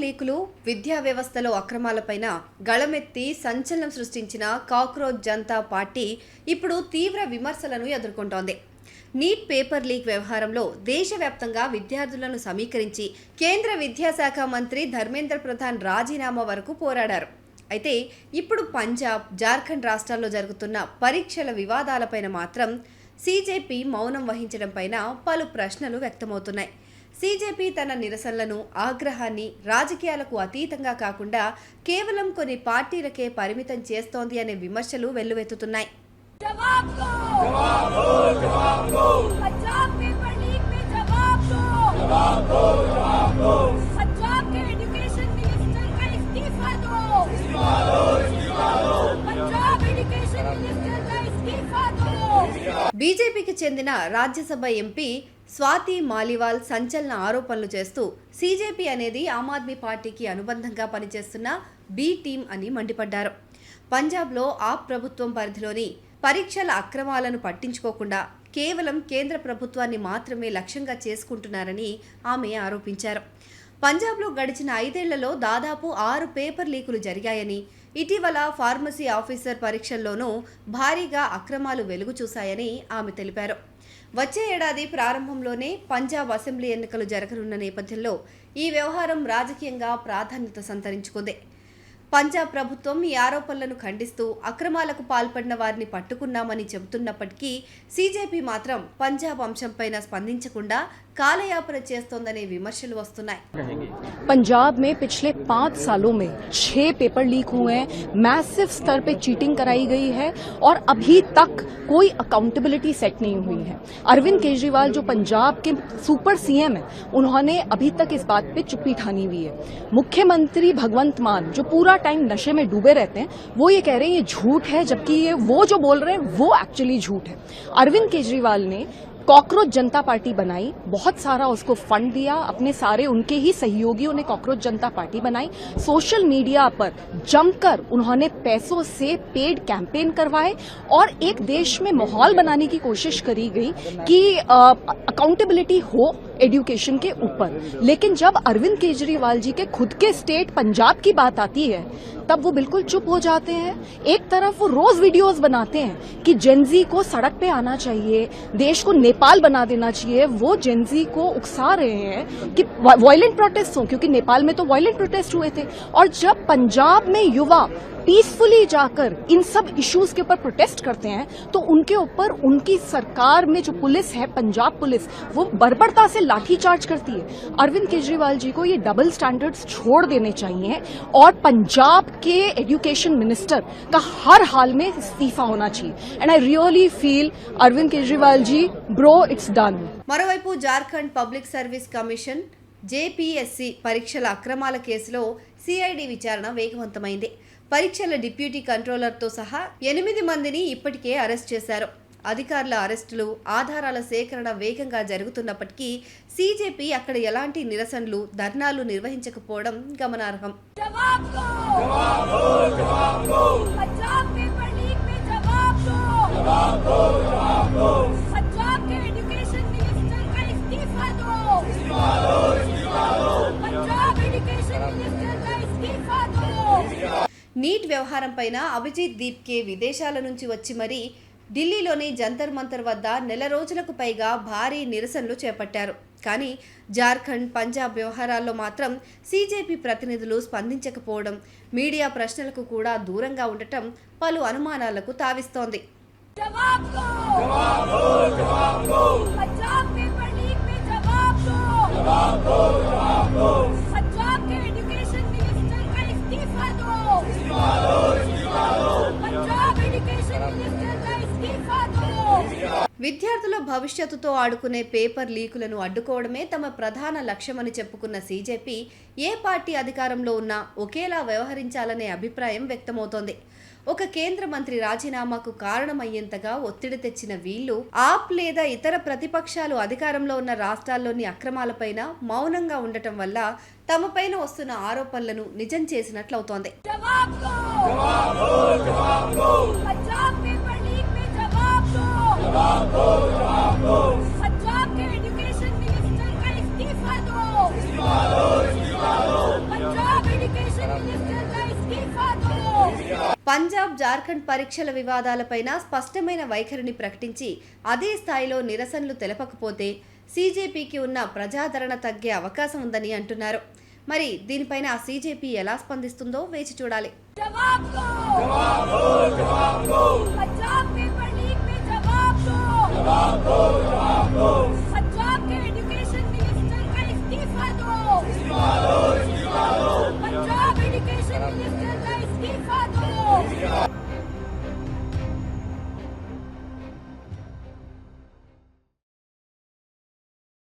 లీకులు, విద్యా వ్యవస్థలో అక్రమాలపైన గళమెత్తి సంచలనం సృష్టించిన కాక్రోచ్ జనతా పార్టీ ఇప్పుడు తీవ్ర విమర్శలను ఎదుర్కొంటోంది. నీట్ పేపర్ లీక్ వ్యవహారంలో దేశవ్యాప్తంగా విద్యార్థులను సమీకరించి కేంద్ర విద్యాశాఖ మంత్రి ధర్మేంద్ర ప్రధాన్ రాజీనామా వరకు పోరాడారు. అయితే ఇప్పుడు పంజాబ్, జార్ఖండ్ రాష్ట్రాల్లో జరుగుతున్న పరీక్షల వివాదాలపైన మాత్రం సీజేపీ మౌనం వహించడంపైన పలు ప్రశ్నలు వ్యక్తమవుతున్నాయి. సీజేపీ తన నిరసనలను, ఆగ్రహాన్ని రాజకీయాలకు అతీతంగా కాకుండా కేవలం కొన్ని పార్టీలకే పరిమితం చేస్తోంది అనే విమర్శలు వెల్లువెత్తుతున్నాయి. బీజేపీకి చెందిన రాజ్యసభ ఎంపీ స్వాతి మాలివాల్ సంచలన ఆరోపణలు చేస్తూ సీజేపీ అనేది ఆమ్ ఆద్మీ పార్టీకి అనుబంధంగా పనిచేస్తున్న బి టీం అని మండిపడ్డారు. పంజాబ్లో ఆప్ ప్రభుత్వం పరిధిలోని పరీక్షల అక్రమాలను పట్టించుకోకుండా కేవలం కేంద్ర ప్రభుత్వాన్ని మాత్రమే లక్ష్యంగా చేసుకుంటున్నారని ఆమె ఆరోపించారు. పంజాబ్లో గడిచిన 5 ఏళ్లలో దాదాపు 6 పేపర్ లీకులు జరిగాయని, ఇటీవల ఫార్మసీ ఆఫీసర్ పరీక్షల్లోనూ భారీగా అక్రమాలు వెలుగు చూశాయని ఆమె తెలిపారు. వచ్చే ఏడాది ప్రారంభంలోనే పంజాబ్ అసెంబ్లీ ఎన్నికలు జరగనున్న నేపథ్యంలో ఈ వ్యవహారం రాజకీయంగా ప్రాధాన్యత సంతరించుకుంది. పంజాబ్ ప్రభుత్వం ఈ ఆరోపణలను ఖండిస్తూ అక్రమాలకు పాల్పడిన వారిని పట్టుకున్నామని చెబుతున్నప్పటికీ సీజేపీ మాత్రం పంజాబ్ అంశంపైన స్పందించకుండా కాలయాపన చేస్తోందనే విమర్శలు వస్తున్నాయి. पंजाब में पिछले 5 सालों में 6 पेपर लीक हुए हैं, मैसिव स्तर पे चीटिंग कराई गई है और अभी तक कोई अकाउंटेबिलिटी सेट नहीं हुई है. अरविंद केजरीवाल जो पंजाब के सुपर सीएम हैं, उन्होंने अभी तक इस बात पे चुप्पी ठानी हुई है. मुख्यमंत्री भगवंत मान जो पूरा टाइम नशे में डूबे रहते हैं, वो ये कह रहे हैं ये झूठ है, जबकि ये वो जो बोल रहे हैं वो एक्चुअली झूठ है. अरविंद केजरीवाल ने कॉकरोच जनता पार्टी बनाई, बहुत सारा उसको फंड दिया, अपने सारे उनके ही सहयोगियों ने कॉकरोच जनता पार्टी बनाई. सोशल मीडिया पर जमकर उन्होंने पैसों से पेड कैंपेन करवाए और एक देश में माहौल बनाने की कोशिश करी गई कि अकाउंटेबिलिटी हो एजुकेशन के ऊपर. लेकिन जब अरविंद केजरीवाल जी के खुद के स्टेट पंजाब की बात आती है, तब वो बिल्कुल चुप हो जाते हैं. एक तरफ वो रोज वीडियोस बनाते हैं कि जेनजी को सड़क पे आना चाहिए, देश को नेपाल बना देना चाहिए. वो जेनजी को उकसा रहे हैं कि वायलेंट प्रोटेस्ट हो, क्योंकि नेपाल में तो वायलेंट प्रोटेस्ट हुए थे. और जब पंजाब में युवा पीसफुली जाकर इन सब इश्यूज के ऊपर प्रोटेस्ट करते हैं, तो उनके ऊपर उनकी सरकार में जो पुलिस है, पंजाब पुलिस, वो बर्बरता से लाठीचार्ज करती है. अरविंद केजरीवाल जी को ये डबल स्टैंडर्ड्स छोड़ देने चाहिए और पंजाब के एजुकेशन मिनिस्टर का हर हाल में इस्तीफा होना चाहिए. And I really feel Arvind Kejriwal ji, bro, it's done. మరోవైపు Jharkhand public service commission JPSC పరీక్షల అక్రమాల కేసులో సిఐడి విచారణ వేగవంతమైంది. పరీక్షల డిప్యూటీ కంట్రోలర్తో సహా 8 మందిని ఇప్పటికే అరెస్ట్ చేశారు. అధికారుల అరెస్టులు, ఆధారాల సేకరణ వేగంగా జరుగుతున్నప్పటికీ సీజేపీ అక్కడ ఎలాంటి నిరసనలు, ధర్నాలు నిర్వహించకపోవడం గమనార్హం. నీట్ వ్యవహారంపైన అభిజిత్ దీప్కే విదేశాల నుంచి వచ్చి మరీ ఢిల్లీలోని జంతర్ మంతర్ వద్ద 1 రోజులకు పైగా భారీ నిరసనలు చేపట్టారు. కానీ జార్ఖండ్, పంజాబ్ వ్యవహారాల్లో మాత్రం సీజేపీ ప్రతినిధులు స్పందించకపోవడం, మీడియా ప్రశ్నలకు కూడా దూరంగా ఉండటం పలు అనుమానాలకు తావిస్తోంది. విద్యార్థుల భవిష్యత్తుతో ఆడుకునే పేపర్ లీకులను అడ్డుకోవడమే తమ ప్రధాన లక్ష్యమని చెప్పుకున్న సీజేపీ ఏ పార్టీ అధికారంలో ఉన్నా ఒకేలా వ్యవహరించాలనే అభిప్రాయం వ్యక్తమవుతోంది. ఒక కేంద్ర మంత్రి రాజీనామాకు కారణమయ్యేంతగా ఒత్తిడి తెచ్చిన వీళ్లు ఆప్ లేదా ఇతర ప్రతిపక్షాలు అధికారంలో ఉన్న రాష్ట్రాల్లోని అక్రమాలపైన మౌనంగా ఉండటం వల్ల తమపైన వస్తున్న ఆరోపణలను నిజం చేసినట్లవుతోంది. पंजाब के एजुकेशन मिनिस्टर का इस्तीफा दो। పంజాబ్ జార్ఖండ్ పరీక్షల వివాదాలపైన స్పష్టమైన వైఖరిని ప్రకటించి అదే స్థాయిలో నిరసనలు తెలపకపోతే సీజేపీకి ఉన్న ప్రజాదరణ తగ్గే అవకాశం ఉందని అంటున్నారు. మరి దీనిపైన ఆ సీజేపీ ఎలా స్పందిస్తుందో వేచి చూడాలి. जवाब दो, जवाब दो, जवाब दो, पंजाब पेपर लीक में जवाब दो, जवाब दो, जवाब दो.